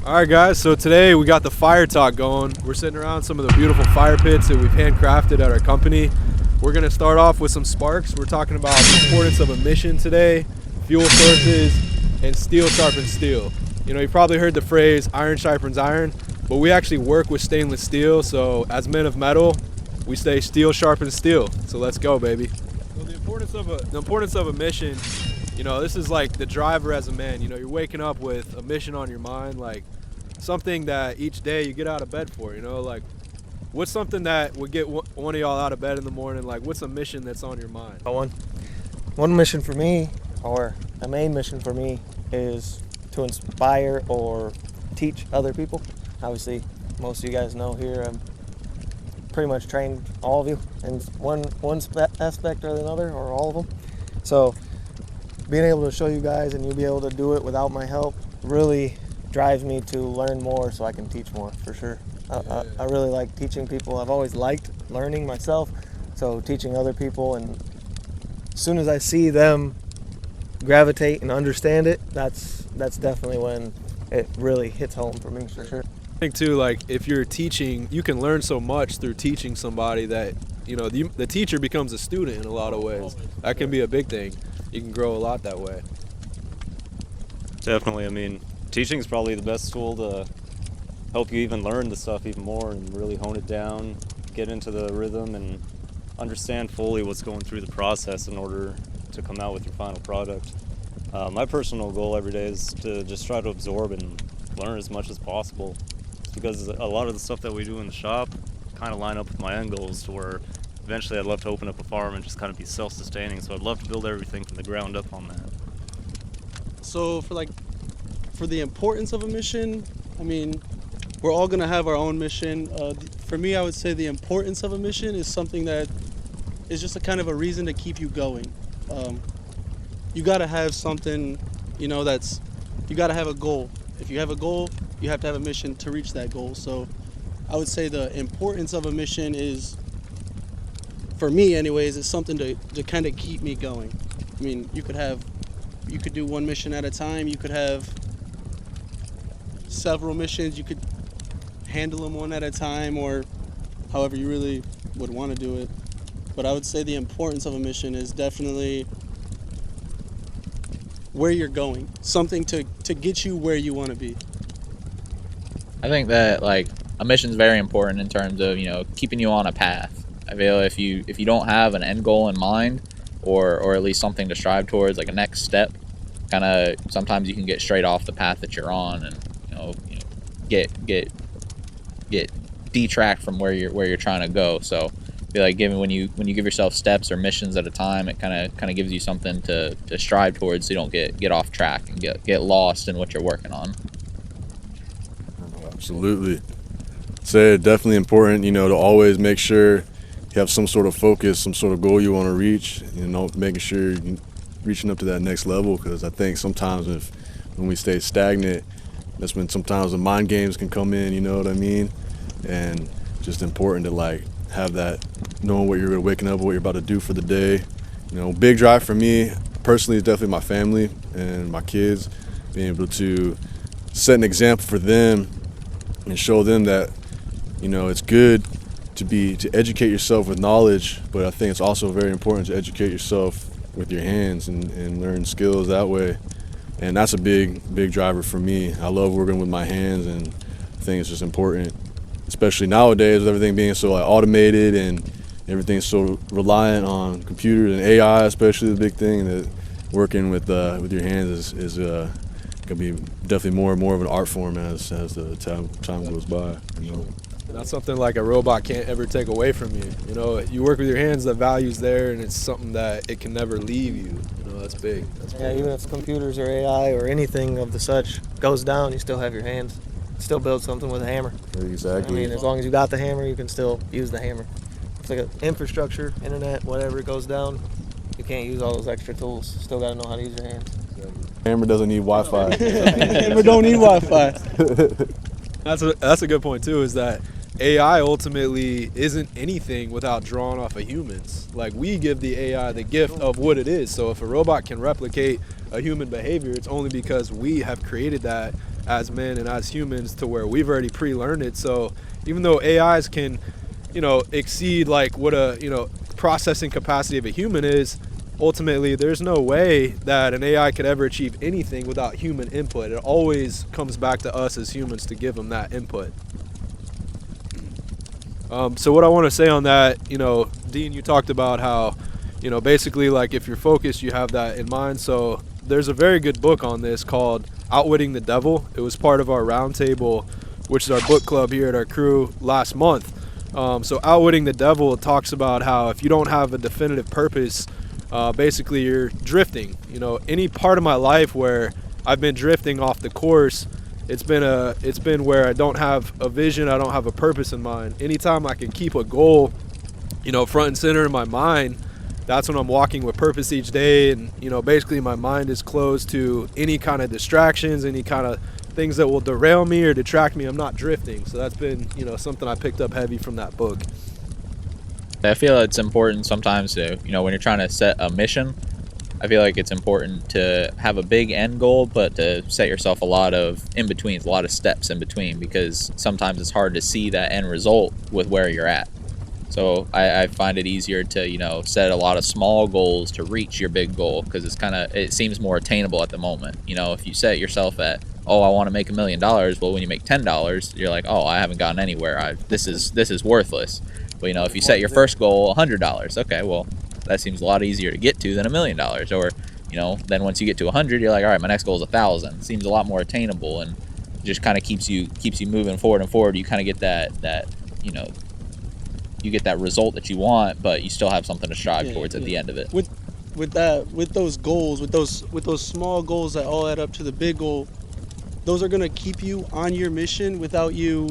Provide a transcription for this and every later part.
All right, guys, so today we got the fire talk going. We're sitting around some of the beautiful fire pits that we've handcrafted at our company. We're going to start off with some sparks. We're talking about the importance of emission today, fuel sources, and steel sharpens steel. You know, you probably heard the phrase iron sharpens iron, but we actually work with stainless steel, so as men of metal, we say steel sharpens steel. So let's go, baby. So the importance of emission, you know, this is like the driver as a man. You know, you're waking up with a mission on your mind, like something that each day you get out of bed for, you know, like what's something that would get one of y'all out of bed in the morning? Like what's a mission that's on your mind? One mission for me, or a main mission for me, is to inspire or teach other people. Obviously, most of you guys know here, I'm pretty much trained all of you in one aspect or another, or all of them. So being able to show you guys and you'll be able to do it without my help really drives me to learn more so I can teach more, for sure. I really like teaching people. I've always liked learning myself, so teaching other people, and as soon as I see them gravitate and understand it, that's definitely when it really hits home for me, for sure. I think too, like if you're teaching, you can learn so much through teaching somebody that, you know, the teacher becomes a student in a lot of ways. That can be a big thing. You can grow a lot that way. Definitely. I mean, teaching is probably the best tool to help you even learn the stuff even more and really hone it down, get into the rhythm, and understand fully what's going through the process in order to come out with your final product. My personal goal every day is to just try to absorb and learn as much as possible, because a lot of the stuff that we do in the shop kind of line up with my end goals, to where eventually I'd love to open up a farm and just kind of be self-sustaining. So I'd love to build everything from the ground up on that. So for the importance of a mission, I mean, we're all gonna have our own mission. For me, I would say the importance of a mission is something that is just a kind of a reason to keep you going. You gotta have something, you know, you gotta have a goal. If you have a goal, you have to have a mission to reach that goal. So I would say the importance of a mission is, for me anyways, is something to kind of keep me going. I mean, you could do one mission at a time. You could have several missions. You could handle them one at a time, or however you really would want to do it. But I would say the importance of a mission is definitely where you're going, something to get you where you want to be. I think that like a mission's very important in terms of, you know, keeping you on a path. I feel if you don't have an end goal in mind, or at least something to strive towards, like a next step, kind of sometimes you can get straight off the path that you're on, and you know get detract from where you're trying to go. So I feel like when you give yourself steps or missions at a time, it kind of gives you something to strive towards, so you don't get off track and get lost in what you're working on. Absolutely. So definitely important, you know, to always make sure you have some sort of focus, some sort of goal you want to reach, you know, making sure you're reaching up to that next level, because I think sometimes when we stay stagnant, that's when sometimes the mind games can come in, you know what I mean? And just important to like have that, knowing what you're waking up, what you're about to do for the day. You know, big drive for me personally is definitely my family and my kids, being able to set an example for them and show them that, you know, it's good to educate yourself with knowledge, but I think it's also very important to educate yourself with your hands and learn skills that way. And that's a big driver for me. I love working with my hands, and I think it's just important, especially nowadays with everything being so like automated and everything's so reliant on computers and AI, especially the big thing, that working with your hands is gonna be definitely more and more of an art form as the time goes by, you know. That's something like a robot can't ever take away from you. You know, you work with your hands, the value's there, and it's something that it can never leave you. You know, that's big. Yeah, even if computers or AI or anything of the such goes down, you still have your hands. Still build something with a hammer. Exactly. I mean, as long as you got the hammer, you can still use the hammer. It's like an infrastructure, internet, whatever goes down, you can't use all those extra tools. Still got to know how to use your hands. Hammer doesn't need Wi-Fi. Hammer don't need Wi-Fi. That's a good point too, is that AI ultimately isn't anything without drawing off of humans. Like, we give the AI the gift of what it is. So if a robot can replicate a human behavior, it's only because we have created that as men and as humans to where we've already pre-learned it. So even though AIs can, exceed like what a, processing capacity of a human is, ultimately there's no way that an AI could ever achieve anything without human input. It always comes back to us as humans to give them that input. So what I want to say on that, Dean, you talked about how, basically like if you're focused, you have that in mind. So there's a very good book on this called Outwitting the Devil. It was part of our roundtable, which is our book club here at our crew last month. So Outwitting the Devil talks about how if you don't have a definitive purpose, basically you're drifting. Any part of my life where I've been drifting off the course, it's been where I don't have a vision, I don't have a purpose in mind. Anytime I can keep a goal, front and center in my mind, that's when I'm walking with purpose each day. And basically my mind is closed to any kind of distractions, any kind of things that will derail me or detract me. I'm not drifting. So that's been something I picked up heavy from that book. I feel it's important sometimes to, when you're trying to set a mission, I feel like it's important to have a big end goal, but to set yourself a lot of in-betweens, a lot of steps in between, because sometimes it's hard to see that end result with where you're at. So I find it easier to, set a lot of small goals to reach your big goal, because it seems more attainable at the moment. If you set yourself at, oh, I want to make $1 million, well, when you make $10, you're like, oh, I haven't gotten anywhere. This is worthless. But if you set your first goal $100, okay, well, that seems a lot easier to get to than $1 million. Or then once you get to 100, you're like, all right, my next goal is 1,000. Seems a lot more attainable, and just kind of keeps you moving forward and forward. You kind of get that you get that result that you want, but you still have something to strive towards at the end of it. With those goals, with those small goals that all add up to the big goal, those are gonna keep you on your mission without you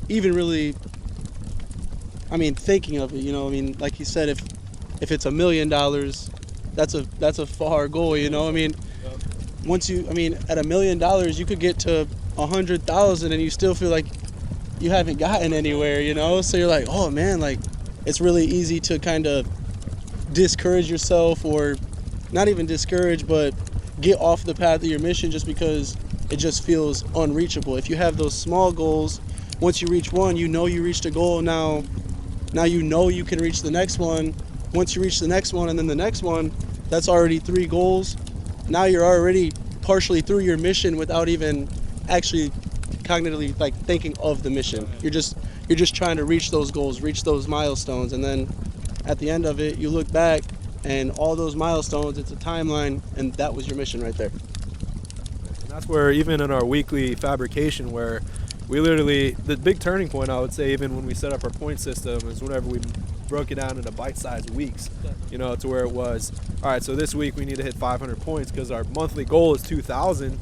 even really, thinking of it. Like you said, if it's $1 million, that's a far goal. Once you, at $1 million, you could get to 100,000 and you still feel like you haven't gotten anywhere. So you're like, oh man, like it's really easy to kind of discourage yourself, or not even discourage, but get off the path of your mission just because it just feels unreachable. If you have those small goals, once you reach one, you reached a goal. Now you can reach the next one. Once you reach the next one and then the next one, that's already 3 goals. Now you're already partially through your mission without even actually cognitively like thinking of the mission. You're just trying to reach those goals, reach those milestones, and then at the end of it, you look back and all those milestones, it's a timeline, and that was your mission right there. And that's where even in our weekly fabrication, where we literally, the big turning point, I would say, even when we set up our point system, is whenever we broke it down into bite-sized weeks, to where it was, all right, so this week we need to hit 500 points because our monthly goal is 2,000.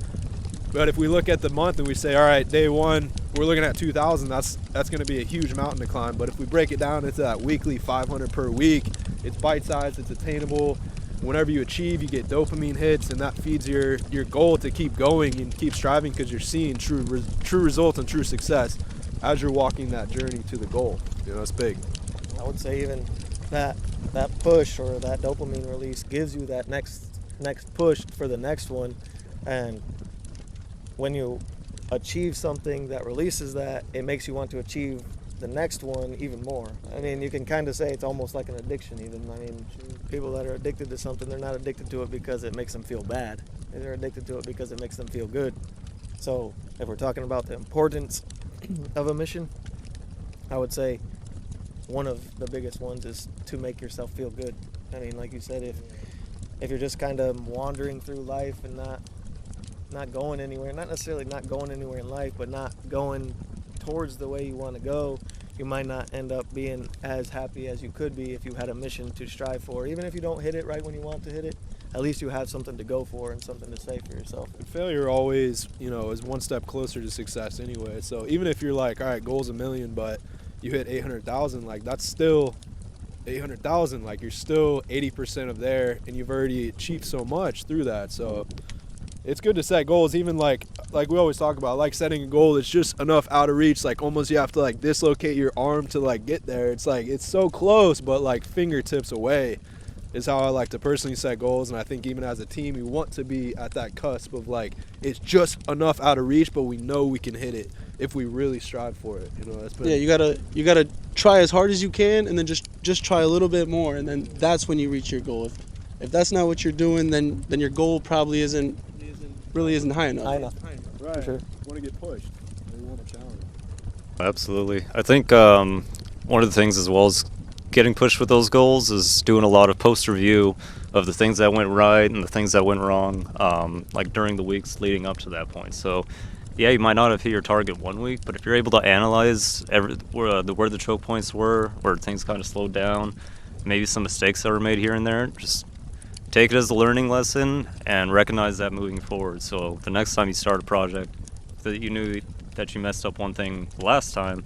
But if we look at the month and we say, all right, day 1, we're looking at 2,000, that's going to be a huge mountain to climb. But if we break it down into that weekly 500 per week, it's bite-sized, it's attainable. Whenever you achieve, you get dopamine hits, and that feeds your goal to keep going and keep striving, because you're seeing true results and true success as you're walking that journey to the goal. It's big. I would say even that push or that dopamine release gives you that next push for the next one. And when you achieve something that releases that, it makes you want to achieve the next one even more. You can kind of say it's almost like an addiction even. People that are addicted to something, they're not addicted to it because it makes them feel bad. They're addicted to it because it makes them feel good. So if we're talking about the importance of a mission, I would say one of the biggest ones is to make yourself feel good. Like you said, if you're just kind of wandering through life and not going anywhere, not necessarily not going anywhere in life, but not going towards the way you want to go, you might not end up being as happy as you could be if you had a mission to strive for. Even if you don't hit it right when you want to hit it, at least you have something to go for and something to say for yourself. Failure always, is one step closer to success anyway. So even if you're like, all right, goal's $1 million, but you hit 800,000, like that's still 800,000. Like you're still 80% of there, and you've already achieved so much through that. So it's good to set goals, even like we always talk about, like setting a goal that's just enough out of reach, like almost you have to like dislocate your arm to like get there. It's like it's so close, but like fingertips away. is how I like to personally set goals. And I think even as a team, we want to be at that cusp of like, it's just enough out of reach, but we know we can hit it if we really strive for it. You know, that's been, Yeah, you gotta try as hard as you can, and then just try a little bit more, and then that's when you reach your goal. If that's not what you're doing, then your goal probably isn't high enough. I know. right. For sure. Want to get pushed. We want a challenge. Absolutely. I think one of the things as well as getting pushed with those goals is doing a lot of post review of the things that went right and the things that went wrong, like during the weeks leading up to that point. So yeah, you might not have hit your target 1 week, but if you're able to analyze where the choke points were, where things kind of slowed down, maybe some mistakes that were made here and there, just take it as a learning lesson and recognize that moving forward. So the next time you start a project that you knew that you messed up one thing last time,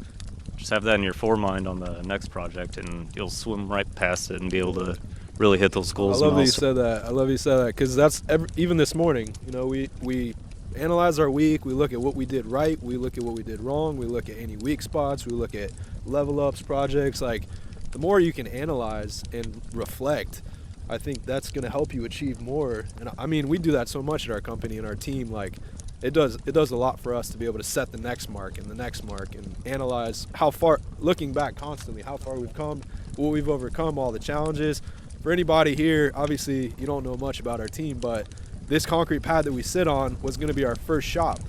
just have that in your foremind on the next project, and you'll swim right past it and be able to really hit those goals. I love that you said that. I love you said that, because that's even this morning. You know, we analyze our week. We look at what we did right. We look at what we did wrong. We look at any weak spots. We look at level ups, projects. Like, the more you can analyze and reflect, I think that's going to help you achieve more. And I mean, we do that so much at our company and our team. Like, it does a lot for us to be able to set the next mark and the next mark and analyze how far, looking back constantly, how far we've come, what we've overcome, all the challenges. For anybody here, obviously you don't know much about our team, but this concrete pad that we sit on was going to be our first shop.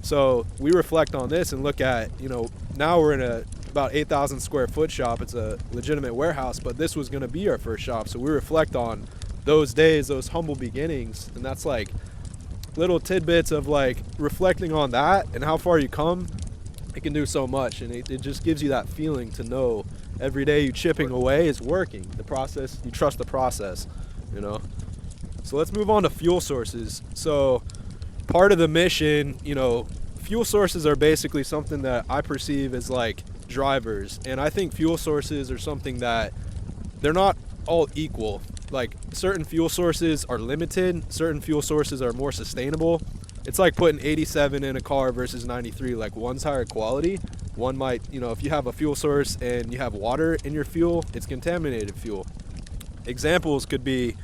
So we reflect on this and look at, you know, now we're in a about 8,000 square foot shop. It's a legitimate warehouse, but this was going to be our first shop. So we reflect on those days, those humble beginnings, and that's like little tidbits of like reflecting on that and how far you come. It can do so much, and it just gives you that feeling to know every day you chipping away is working. The process, you trust the process, you know. So let's move on to fuel sources. So part of the mission, you know, fuel sources are basically something that I perceive as like drivers, and I think fuel sources are something that they're not all equal. Like, certain fuel sources are limited, certain fuel sources are more sustainable. It's like putting 87 in a car versus 93. Like, one's higher quality, one might, you know, if you have a fuel source and you have water in your fuel, it's contaminated fuel. Examples could be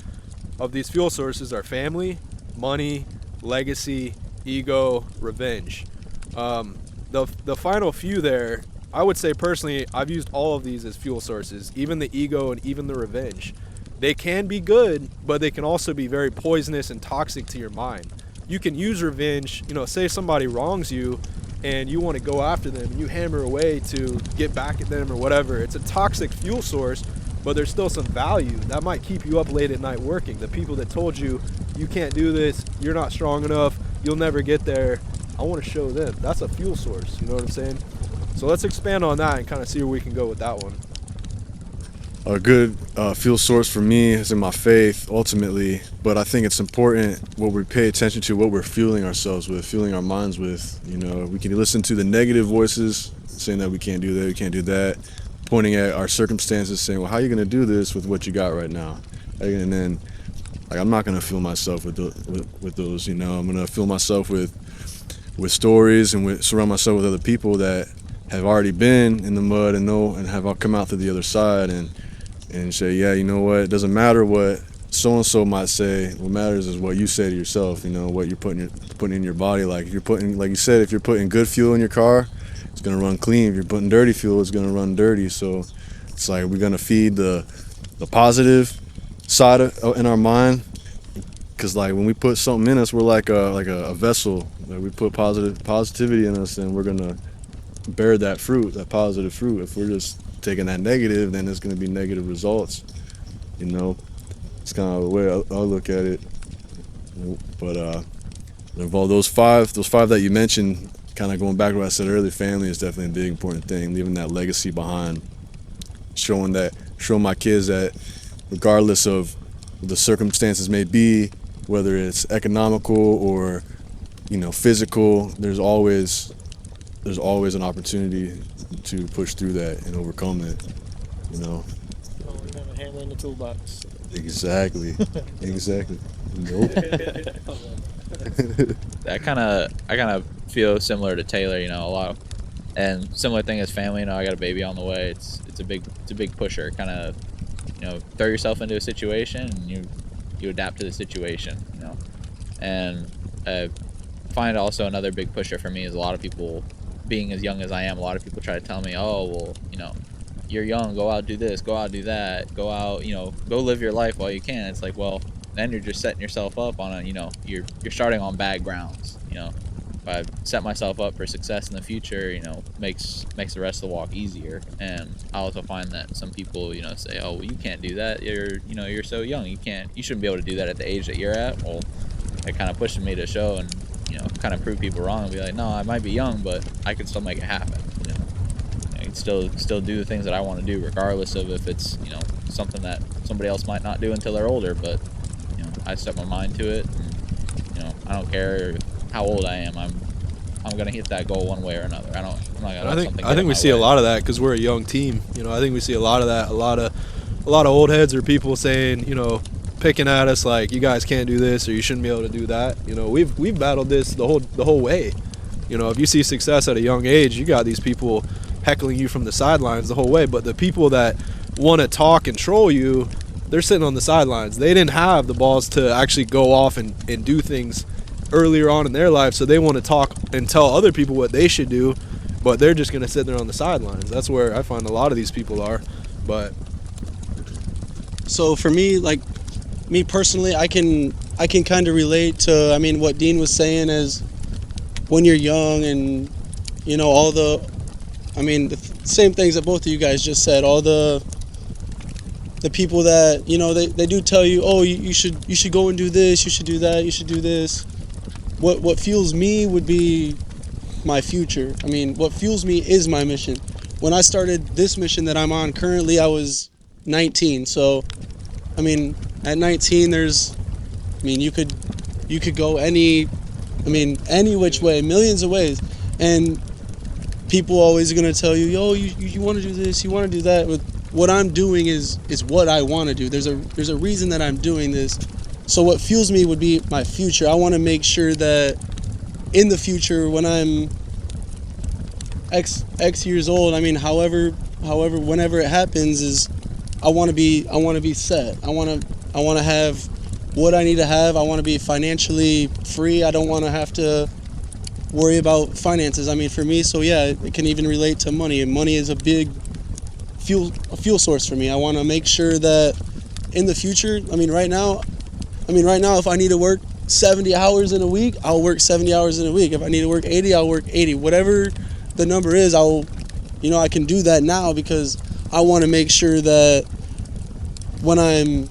of these fuel sources are family, money, legacy, ego, revenge. The final few there, I would say personally, I've used all of these as fuel sources, even the ego and even the revenge. They can be good, but they can also be very poisonous and toxic to your mind. You can use revenge, you know, say somebody wrongs you and you want to go after them and you hammer away to get back at them or whatever. It's a toxic fuel source, but there's still some value. That might keep you up late at night working. The people that told you, you can't do this, you're not strong enough, you'll never get there, I want to show them. That's a fuel source, you know what I'm saying? So let's expand on that and kind of see where we can go with that one. A good fuel source for me is in my faith, ultimately, but I think it's important what we pay attention to, what we're fueling ourselves with, fueling our minds with. You know, we can listen to the negative voices saying that we can't do that, we can't do that, pointing at our circumstances, saying, well, how are you going to do this with what you got right now? And then, like, I'm not going to fuel myself with those, you know. I'm going to fuel myself with stories and surround myself with other people that have already been in the mud and know and have all come out through the other side and say, yeah, you know what, it doesn't matter what so-and-so might say. What matters is what you say to yourself, you know, what you're putting in your body. Like, if you're putting, like you said, if you're putting good fuel in your car, it's going to run clean. If you're putting dirty fuel, it's going to run dirty. So it's like we're going to feed the positive side in our mind, because like when we put something in us, we're like a vessel. Like, we put positivity in us, and we're going to bear that fruit, that positive fruit. If we're just taking that negative, then there's going to be negative results, you know. It's kind of the way I look at it. But of all those five that you mentioned, kind of going back to what I said earlier, family is definitely a big important thing, leaving that legacy behind, showing my kids that regardless of what the circumstances may be, whether it's economical or, you know, physical, there's always an opportunity to push through that and overcome it, you know. Always have a hammer in the toolbox. Exactly. Nope. I kind of feel similar to Taylor, you know, a lot, and similar thing as family. You know, I got a baby on the way. It's a big pusher. Kind of throw yourself into a situation and you adapt to the situation, And I find also another big pusher for me is a lot of people, being as young as I am, a lot of people try to tell me, oh, well, you're young, go out, do this, go out, do that, go out, go live your life while you can. It's like, well, then you're just setting yourself up on you're starting on bad grounds. If I set myself up for success in the future, makes the rest of the walk easier. And I also find that some people, say, oh, well, you can't do that. You're so young. You shouldn't be able to do that at the age that you're at. Well, it kind of pushes me to show and, kind of prove people wrong and be like, no, I might be young, but I can still make it happen. I can still do the things that I want to do, regardless of if it's, something that somebody else might not do until they're older. But, I set my mind to it. And, I don't care how old I am. I'm gonna hit that goal one way or another. I'm not gonna. I think we see a lot of that because we're a young team. I think we see a lot of that. A lot of old heads or people saying, picking at us like, you guys can't do this or you shouldn't be able to do that. We've battled this the whole way. If you see success at a young age, you got these people heckling you from the sidelines the whole way. But the people that want to talk and troll you, they're sitting on the sidelines. They didn't have the balls to actually go off and do things earlier on in their life, so they want to talk and tell other people what they should do, but they're just going to sit there on the sidelines. That's where I find a lot of these people are. But so for me, like me personally, I can kind of relate to, what Dean was saying, as when you're young and all the same things that both of you guys just said, all the people that they do tell you, oh, you should go and do this, you should do that, you should do this. What fuels me would be my future. What fuels me is my mission. When I started this mission that I'm on currently, I was 19. So, at 19, you could go any which way, millions of ways. And people always are going to tell you, yo, you want to do this, you want to do that. But what I'm doing is what I want to do. There's a reason that I'm doing this. So what fuels me would be my future. I want to make sure that in the future, when I'm X years old, however, whenever it happens, is I want to be set. I want to have what I need to have. I want to be financially free. I don't want to have to worry about finances. For me, so yeah, it can even relate to money. And money is a big fuel source for me. I want to make sure that in the future, right now, if I need to work 70 hours in a week, I'll work 70 hours in a week. If I need to work 80, I'll work 80. Whatever the number is, I can do that now, because I want to make sure that when I'm,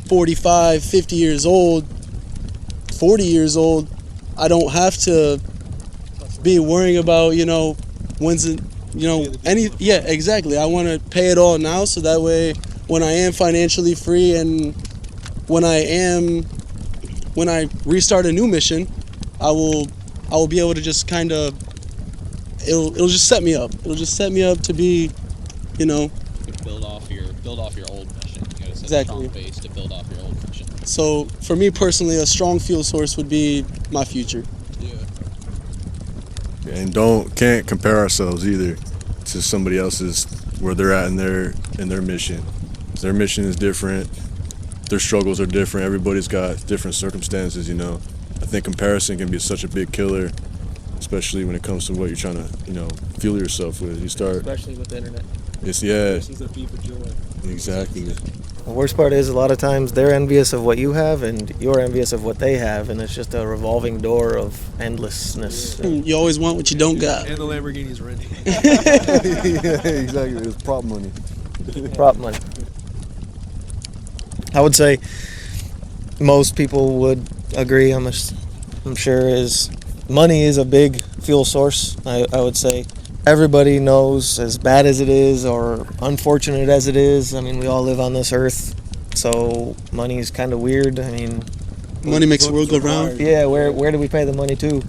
45, 50 years old, 40 years old, I don't have to be worrying about, when's it, yeah, exactly. I want to pay it all now, so that way when I am financially free and when I restart a new mission, I will be able to just kind of, it'll just set me up. It'll just set me up to be, build off your old mission. You gotta set exactly. a strong base to build off your old mission. So for me personally, a strong fuel source would be my future. Yeah. And can't compare ourselves either to somebody else's, where they're at in their mission. Their mission is different. Their struggles are different. Everybody's got different circumstances, I think comparison can be such a big killer, especially when it comes to what you're trying to, fuel yourself with. Especially with the internet. This is a thief of joy. Exactly. The worst part is a lot of times they're envious of what you have and you're envious of what they have, and it's just a revolving door of endlessness. You always want what you don't got. And the Lamborghini's renting. Yeah, exactly. It's prop money. Prop money. I would say most people would agree, I'm sure, is money is a big fuel source. I would say everybody knows, as bad as it is or unfortunate as it is, we all live on this earth, so money is kind of weird. Money makes the world go round. Yeah, where do we pay the money to?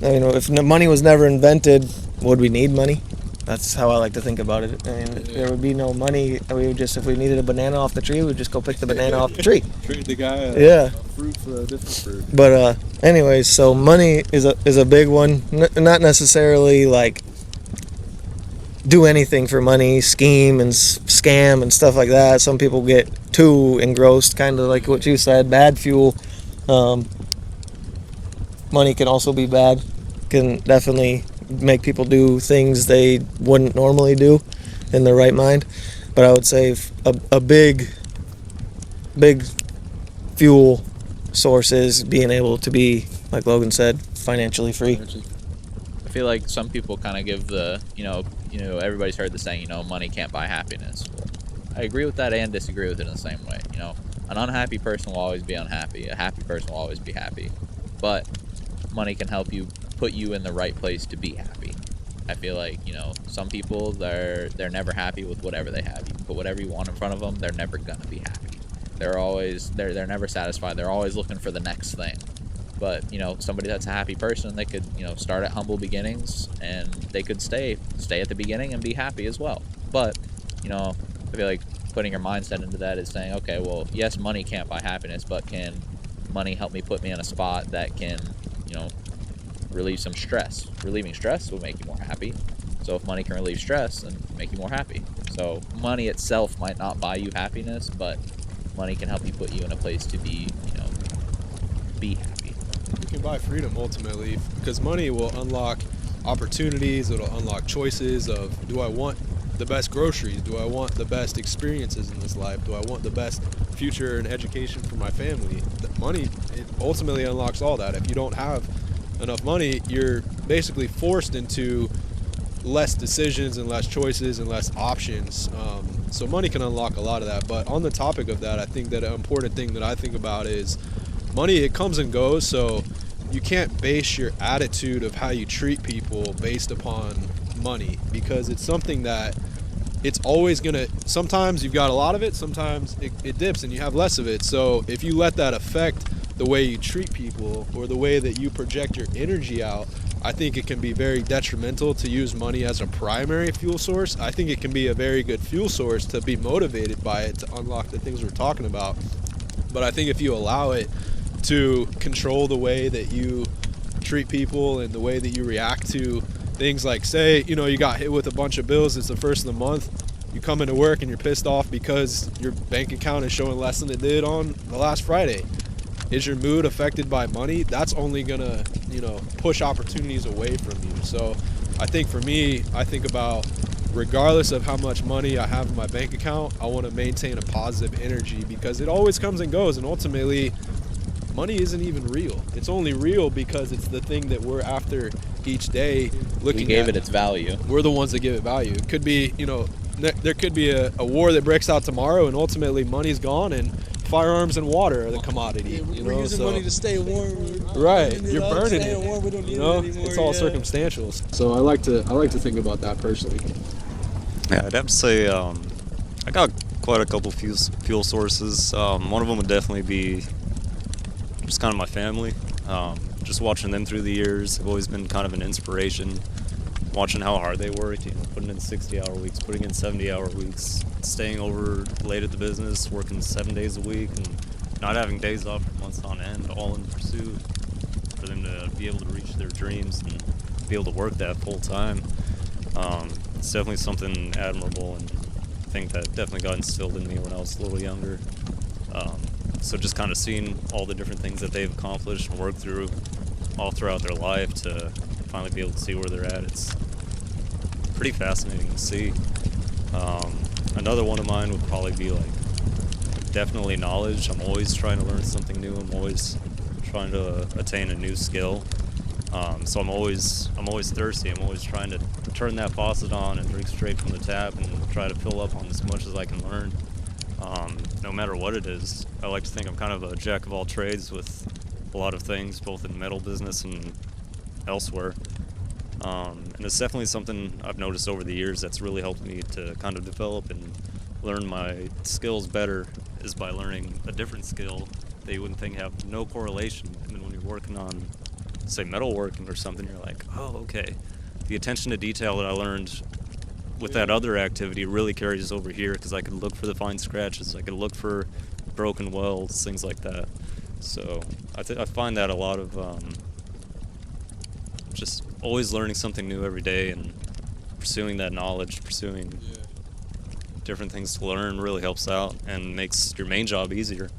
If money was never invented, would we need money? That's how I like to think about it. There would be no money. We would just, if we needed a banana off the tree, we'd just go pick the banana off the tree. Trade the guy a fruit for a different fruit. But anyways, so money is a big one. Not necessarily like do anything for money, scheme and scam and stuff like that. Some people get too engrossed, kind of like what you said, bad fuel. Money can also be bad, can definitely make people do things they wouldn't normally do in their right mind. But I would say a big fuel source is being able to be, like Logan said, financially free. I feel like some people kind of give the, everybody's heard the saying, money can't buy happiness. Well, I agree with that and disagree with it in the same way. An unhappy person will always be unhappy. A happy person will always be happy. But money can help you put you in the right place to be happy. I feel like, some people, they're never happy with whatever they have. You can put whatever you want in front of them, they're never gonna be happy. They're never satisfied. They're always looking for the next thing. But, somebody that's a happy person, they could, start at humble beginnings, and they could stay at the beginning and be happy as well. But, I feel like putting your mindset into that is saying, okay, well, yes, money can't buy happiness, but can money help me put me in a spot that can, relieve some stress? Relieving stress will make you more happy. So if money can relieve stress, then make you more happy. So money itself might not buy you happiness, but money can help you put you in a place to be, be happy. You can buy freedom ultimately, because money will unlock opportunities. It'll unlock choices of, do I want the best groceries? Do I want the best experiences in this life? Do I want the best future and education for my family? Money, it ultimately unlocks all that. If you don't have enough money, you're basically forced into less decisions and less choices and less options. So money can unlock a lot of that. But on the topic of that, I think that an important thing that I think about is money, it comes and goes. So you can't base your attitude of how you treat people based upon money, because it's something that it's always gonna, sometimes you've got a lot of it, sometimes it dips and you have less of it. So if you let that affect the way you treat people or the way that you project your energy out, I think it can be very detrimental to use money as a primary fuel source. I think it can be a very good fuel source to be motivated by it, to unlock the things we're talking about. But I think if you allow it to control the way that you treat people and the way that you react to things, like, say, you got hit with a bunch of bills, it's the first of the month, you come into work and you're pissed off because your bank account is showing less than it did on the last Friday. Is your mood affected by money? That's only gonna, push opportunities away from you. So I think for me, I think about, regardless of how much money I have in my bank account, I want to maintain a positive energy, because it always comes and goes, and ultimately money isn't even real. It's only real because it's the thing that we're after each day, looking We gave at it its value. We're the ones that give it value. It could be, there could be a war that breaks out tomorrow, and ultimately money's gone, and firearms and water are the commodity. We're using money to stay warm. Right, you're burning staying it. warm, we don't need it anymore, It's all circumstantial. So I like to think about that personally. Yeah, I'd have to say I got quite a couple fuel sources. One of them would definitely be just kind of my family. Just watching them through the years have always been kind of an inspiration. Watching how hard they work, putting in 60-hour weeks, putting in 70-hour weeks, staying over late at the business, working 7 days a week, and not having days off for months on end, all in pursuit for them to be able to reach their dreams and be able to work that full time. It's definitely something admirable, and I think that definitely got instilled in me when I was a little younger. So just kind of seeing all the different things that they've accomplished and worked through all throughout their life to finally be able to see where they're at, it's pretty fascinating to see. Another one of mine would probably be definitely knowledge. I'm always trying to learn something new. I'm always trying to attain a new skill. So I'm always thirsty. I'm always trying to turn that faucet on and drink straight from the tap and try to fill up on as much as I can learn. No matter what it is. I like to think I'm kind of a jack of all trades with a lot of things, both in metal business and elsewhere. And it's definitely something I've noticed over the years that's really helped me to kind of develop and learn my skills better, is by learning a different skill that you wouldn't think have no correlation. And then when you're working on, say, metalworking or something, you're like, oh, okay. The attention to detail that I learned with that other activity really carries over here, because I could look for the fine scratches, I could look for broken welds, things like that. So I find that a lot of just always learning something new every day and pursuing that knowledge, pursuing different things to learn really helps out and makes your main job easier.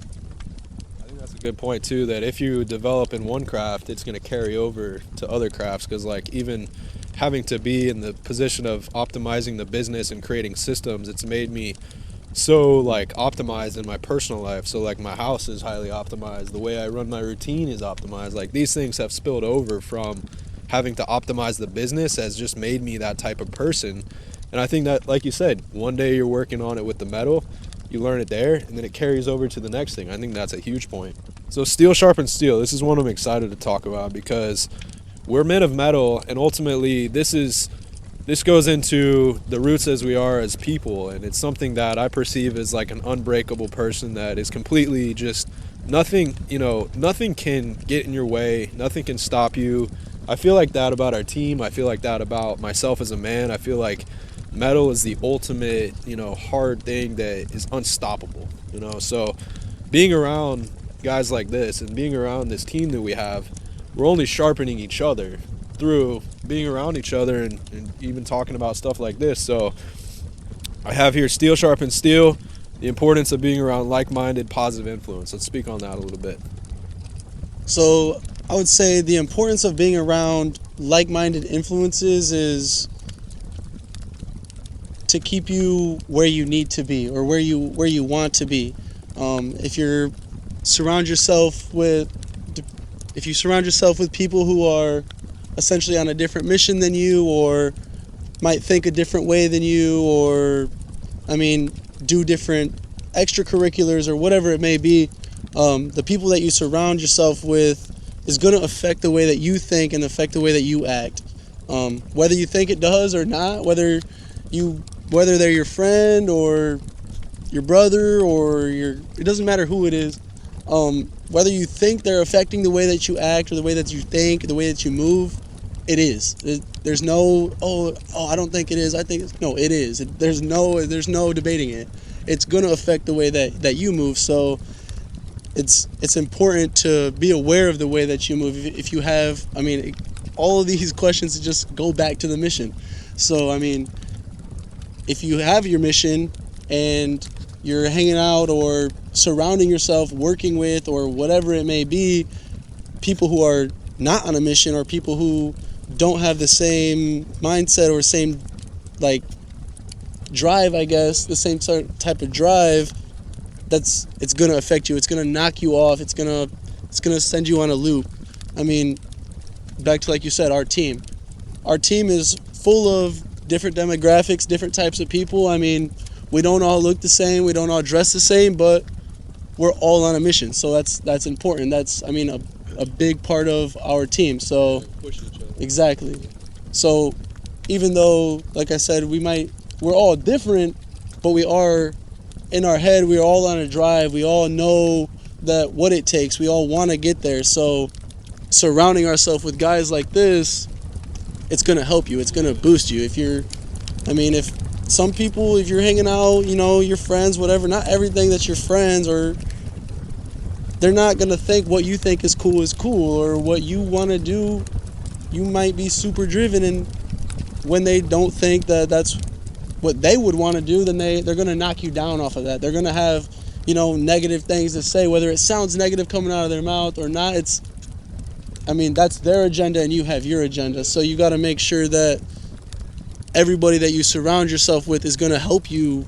I think that's a good point too, that if you develop in one craft, it's going to carry over to other crafts, because like even having to be in the position of optimizing the business and creating systems, it's made me so like optimized in my personal life. So like my house is highly optimized, the way I run my routine is optimized. Like these things have spilled over from having to optimize the business, has just made me that type of person. And I think that, like you said, one day you're working on it with the metal, you learn it there, and then it carries over to the next thing. I think that's a huge point. So steel sharpens steel. This is one I'm excited to talk about, because we're men of metal, and ultimately this goes into the roots as we are as people, and it's something that I perceive as like an unbreakable person that is completely just nothing can get in your way, nothing can stop you. I feel like that about our team. I feel like that about myself as a man. I feel like metal is the ultimate, hard thing that is unstoppable, So being around guys like this and being around this team that we have, we're only sharpening each other through being around each other and even talking about stuff like this. So I have here steel sharpens steel, the importance of being around like-minded, positive influence. Let's speak on that a little bit. So I would say the importance of being around like-minded influences is to keep you where you need to be, or where you want to be. If you surround yourself with people who are essentially on a different mission than you, or might think a different way than you, or do different extracurriculars or whatever it may be, the people that you surround yourself with is going to affect the way that you think and affect the way that you act. Whether you think it does or not, whether they're your friend or your brother or it doesn't matter who it is. Whether you think they're affecting the way that you act or the way that you think, the way that you move, it is. There's no, I don't think it is. I think no, it is. There's no debating it. It's going to affect the way that you move. So it's important to be aware of the way that you move. If you have, all of these questions just go back to the mission. So, if you have your mission and you're hanging out or surrounding yourself, working with, or whatever it may be, people who are not on a mission, or people who don't have the same mindset or same drive, I guess, the same type of drive, it's going to affect you. It's going to knock you off. It's going to send you on a loop. Back to, like you said, our team is full of different demographics, different types of people. We don't all look the same, we don't all dress the same, but we're all on a mission. So that's important. That's a big part of our team. So exactly. So even though, like I said, we're all different, but we are in our head, we're all on a drive. We all know that what it takes. We all want to get there. So surrounding ourselves with guys like this, it's going to help you. It's going to boost you. If you're hanging out, your friends, whatever, not everything that's your friends, or they're not going to think what you think is cool, or what you want to do. You might be super driven, and when they don't think that that's what they would want to do, then they're going to knock you down off of that. They're going to have, negative things to say, whether it sounds negative coming out of their mouth or not. That's their agenda and you have your agenda. So you got to make sure that everybody that you surround yourself with is going to help you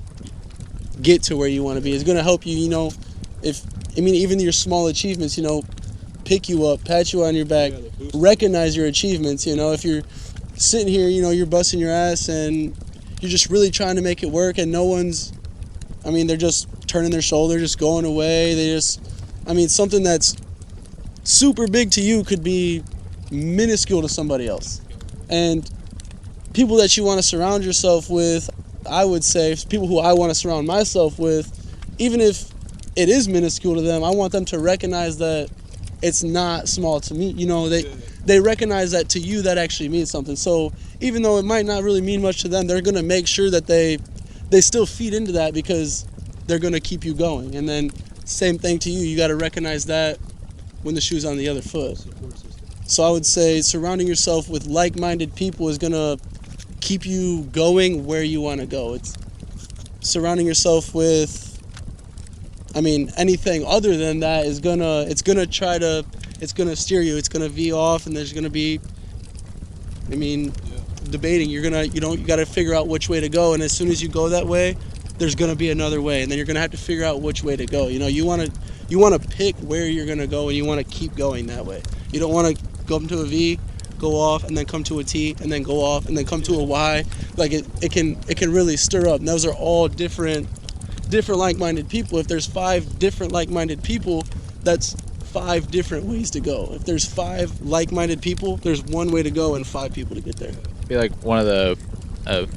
get to where you want to be. It's going to help you, even your small achievements, pick you up, pat you on your back, recognize your achievements. If you're sitting here, you're busting your ass and you're just really trying to make it work, and no one's, they're just turning their shoulder, just going away. Something that's super big to you could be minuscule to somebody else. And people that you want to surround yourself with, I would say, people who I want to surround myself with, even if it is minuscule to them, I want them to recognize that it's not small to me. They recognize that to you that actually means something. So even though it might not really mean much to them, they're going to make sure that they still feed into that, because they're going to keep you going. And then same thing to you. You got to recognize that when the shoe's on the other foot. So I would say surrounding yourself with like-minded people is going to keep you going where you want to go. It's surrounding yourself with, I mean, anything other than that is gonna steer you. It's gonna veer off, and there's gonna be, I mean, debating. You got to figure out which way to go, and as soon as you go that way, there's gonna be another way, and then you're gonna have to figure out which way to go. You know, you want to pick where you're gonna go, and you want to keep going that way. You don't want to go up to a V, go off, and then come to a T, and then go off, and then come to a Y. Like it can really stir up. And those are all different like-minded people. If there's 5 different like-minded people, that's 5 different ways to go. If there's 5 like-minded people, there's one way to go and 5 people to get there. I feel like one of the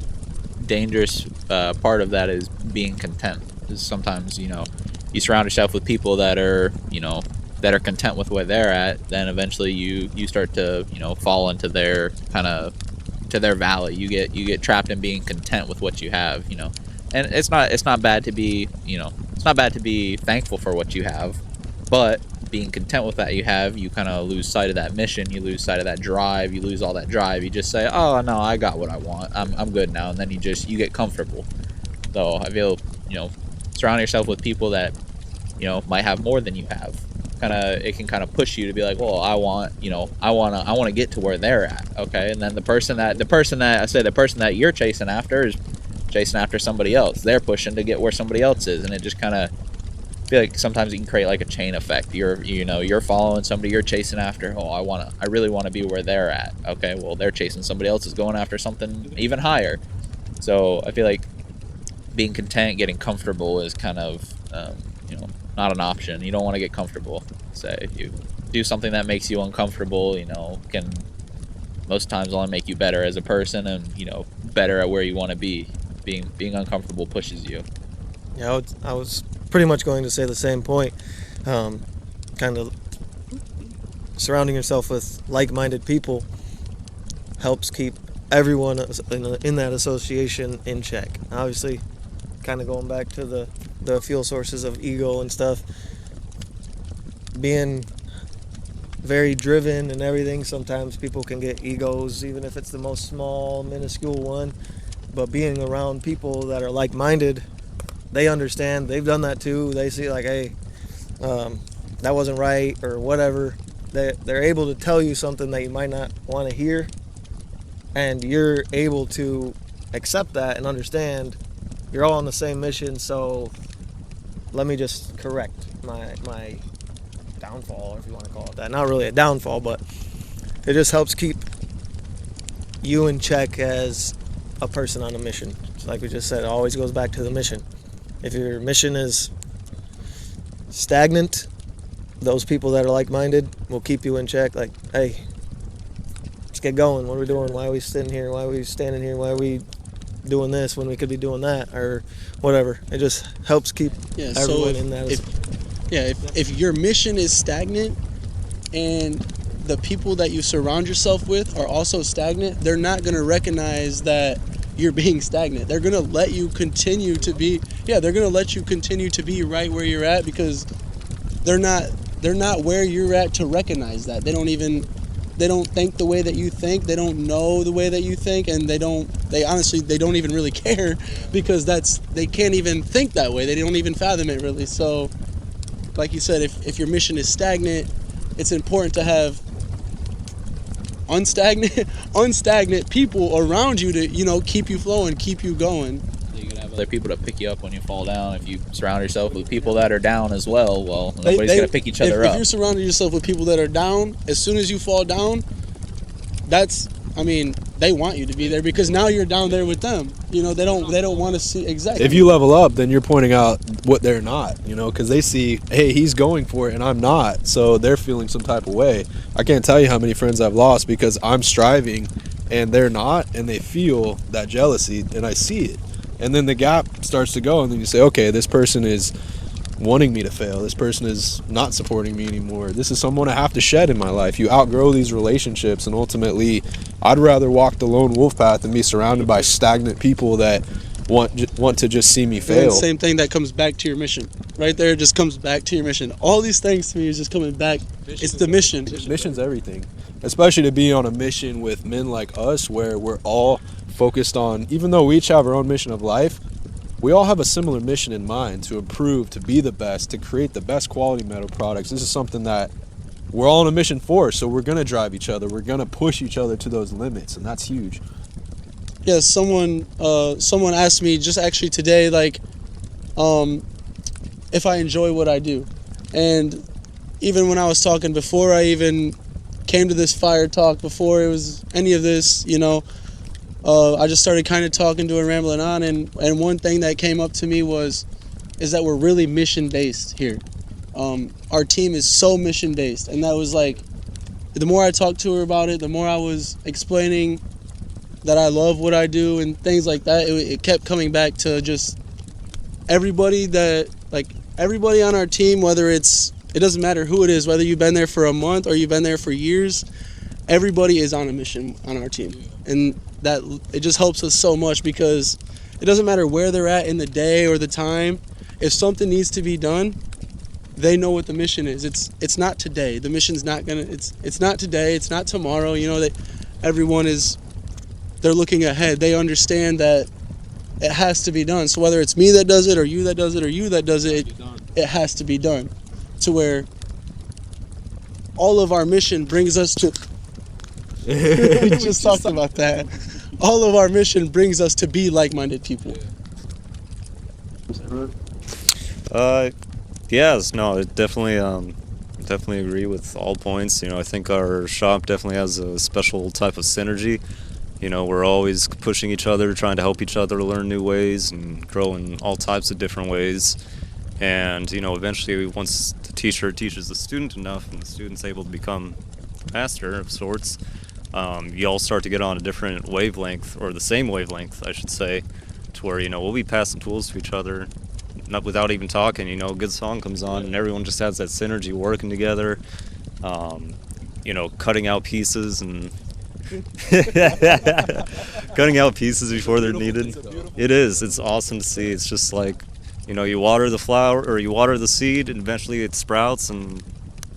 dangerous part of that is being content. Because sometimes, you know, you surround yourself with people that are, you know, that are content with where they're at, then eventually you start to, you know, fall into their kind of, to their valley. You get trapped in being content with what you have, you know. And it's not bad to be, you know, it's not bad to be thankful for what you have, but being content with that you have, you kind of lose sight of that mission, you lose sight of that drive, you lose all that drive. You just say, oh no, I got what I want, I'm good now, and then you get comfortable. So I feel, you know, surround yourself with people that, you know, might have more than you have. It can kind of push you to be like, well, I want to get to where they're at, okay? And then the person that you're chasing after is chasing after somebody else. They're pushing to get where somebody else is, and it just kind of feel like sometimes you can create like a chain effect. You're following somebody you're chasing after. Oh, I really want to be where they're at. Okay, well, they're chasing somebody else is going after something even higher. So I feel like being content, getting comfortable is kind of you know, not an option. You don't want to get comfortable. Say if you do something that makes you uncomfortable, you know, can most times only make you better as a person, and, you know, better at where you want to be. Being uncomfortable pushes you. Yeah, I was pretty much going to say the same point. Kind of surrounding yourself with like-minded people helps keep everyone in that association in check. Obviously, kind of going back to the fuel sources of ego and stuff, being very driven and everything, sometimes people can get egos, even if it's the most small, minuscule one. But being around people that are like-minded, they understand, they've done that too. They see like, hey, that wasn't right or whatever. They're able to tell you something that you might not want to hear, and you're able to accept that and understand you're all on the same mission. So let me just correct my downfall, if you want to call it that. Not really a downfall, but it just helps keep you in check as a person on a mission. So like we just said, it always goes back to the mission. If your mission is stagnant, those people that are like-minded will keep you in check. Like, hey, let's get going. What are we doing? Why are we sitting here? Why are we standing here? Why are we doing this when we could be doing that, or whatever? It just helps keep everyone in that. If your mission is stagnant and the people that you surround yourself with are also stagnant, they're not going to recognize that you're being stagnant. They're going to let you continue to be right where you're at, because they're not where you're at to recognize that. They don't think the way that you think. They don't know the way that you think, and they honestly don't even really care, because they can't even think that way. They don't even fathom it, really. So like you said, if your mission is stagnant, it's important to have unstagnant people around you to, you know, keep you flowing, keep you going. You can have other people to pick you up when you fall down. If you surround yourself with people that are down as well, nobody's going to pick each other up. If you're surrounding yourself with people that are down, as soon as you fall down, they want you to be there, because now you're down there with them. You know, they don't want to see. Exactly. If you level up, then you're pointing out what they're not, you know, because they see, hey, he's going for it and I'm not, so they're feeling some type of way. I can't tell you how many friends I've lost because I'm striving and they're not, and they feel that jealousy, and I see it. And then the gap starts to go, and then you say, okay, this person is wanting me to fail. This person is not supporting me anymore. This is someone I have to shed in my life. You outgrow these relationships, and ultimately, I'd rather walk the lone wolf path than be surrounded by stagnant people that want to just see me fail. The same thing that comes back to your mission. Right there, it just comes back to your mission. All these things to me is just coming back. It's the mission. Mission's everything. Especially to be on a mission with men like us, where we're all focused on, even though we each have our own mission of life, we all have a similar mission in mind: to improve, to be the best, to create the best quality metal products. This is something that we're all on a mission for, so we're going to drive each other. We're going to push each other to those limits, and that's huge. Yeah, someone asked me just actually today, like, if I enjoy what I do. And even when I was talking before I even came to this fire talk, before it was any of this, you know, I just started kind of talking to and rambling on, and one thing that came up to me is that we're really mission-based here. Our team is so mission-based, and that was like, the more I talked to her about it, the more I was explaining that I love what I do and things like that. It kept coming back to just everybody on our team, whether it doesn't matter who it is, whether you've been there for a month or you've been there for years, everybody is on a mission on our team. And that it just helps us so much, because it doesn't matter where they're at in the day or the time. If something needs to be done, they know what the mission is. It's not today. The mission's not gonna. It's not today. It's not tomorrow. You know that everyone is. They're looking ahead. They understand that it has to be done. So whether it's me that does it, or you that does it, or you that does it, it has to be done. To where all of our mission brings us to. We just talked about that. All of our mission brings us to be like-minded people. Yes, no, it definitely agree with all points. You know, I think our shop definitely has a special type of synergy. You know, we're always pushing each other, trying to help each other learn new ways and grow in all types of different ways. And, you know, eventually once the teacher teaches the student enough and the student's able to become a master of sorts, you all start to get on a different wavelength, or the same wavelength, I should say, to where, you know, we'll be passing tools to each other, not without even talking. You know, a good song comes on and everyone just has that synergy working together, you know, cutting out pieces and cutting out pieces before they're needed. It is. It's awesome to see. It's just like, you know, you water the flower, or you water the seed, and eventually it sprouts, and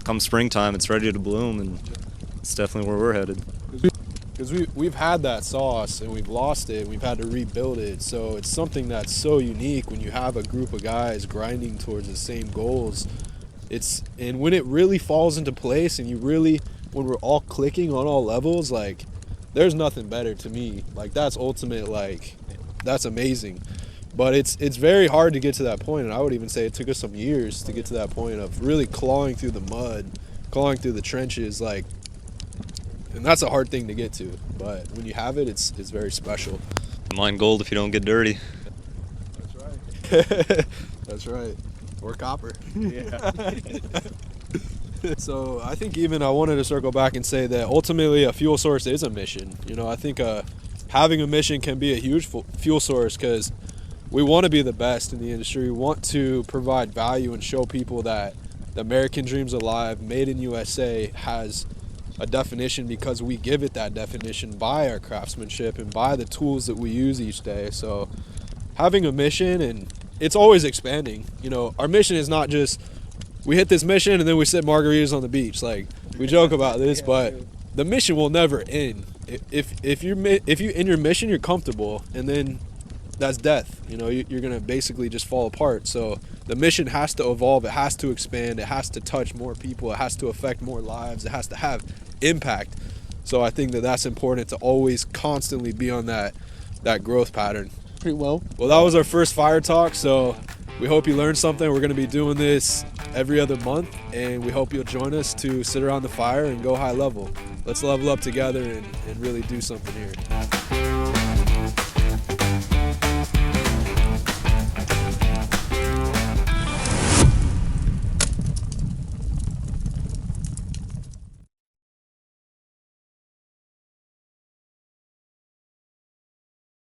come springtime it's ready to bloom, and it's definitely where we're headed. Because we've had that sauce and we've lost it, and we've had to rebuild it. So it's something that's so unique when you have a group of guys grinding towards the same goals. And when it really falls into place, and when we're all clicking on all levels, like, there's nothing better to me. Like, that's ultimate, like, that's amazing. But it's very hard to get to that point, and I would even say it took us some years to get to that point of really clawing through the mud, clawing through the trenches, like. And that's a hard thing to get to, but when you have it, it's very special. Mine gold if you don't get dirty. That's right. That's right. Or copper. Yeah. So I think even I wanted to circle back and say that ultimately a fuel source is a mission. You know, I think having a mission can be a huge fuel source, because we want to be the best in the industry. We want to provide value and show people that the American dream's alive, made in USA, has a definition because we give it that definition by our craftsmanship and by the tools that we use each day. So having a mission, and it's always expanding. You know, our mission is not just we hit this mission and then we sit margaritas on the beach. Like, we joke about this, but the mission will never end. If you in your mission you're comfortable, and then that's death. You know, you're gonna basically just fall apart. So the mission has to evolve, it has to expand, it has to touch more people, it has to affect more lives, it has to have impact. So I think that's important, to always constantly be on that growth pattern. Pretty well. Well, that was our first fire talk, so we hope you learned something. We're going to be doing this every other month, and we hope you'll join us to sit around the fire and go high level. Let's level up together and really do something here.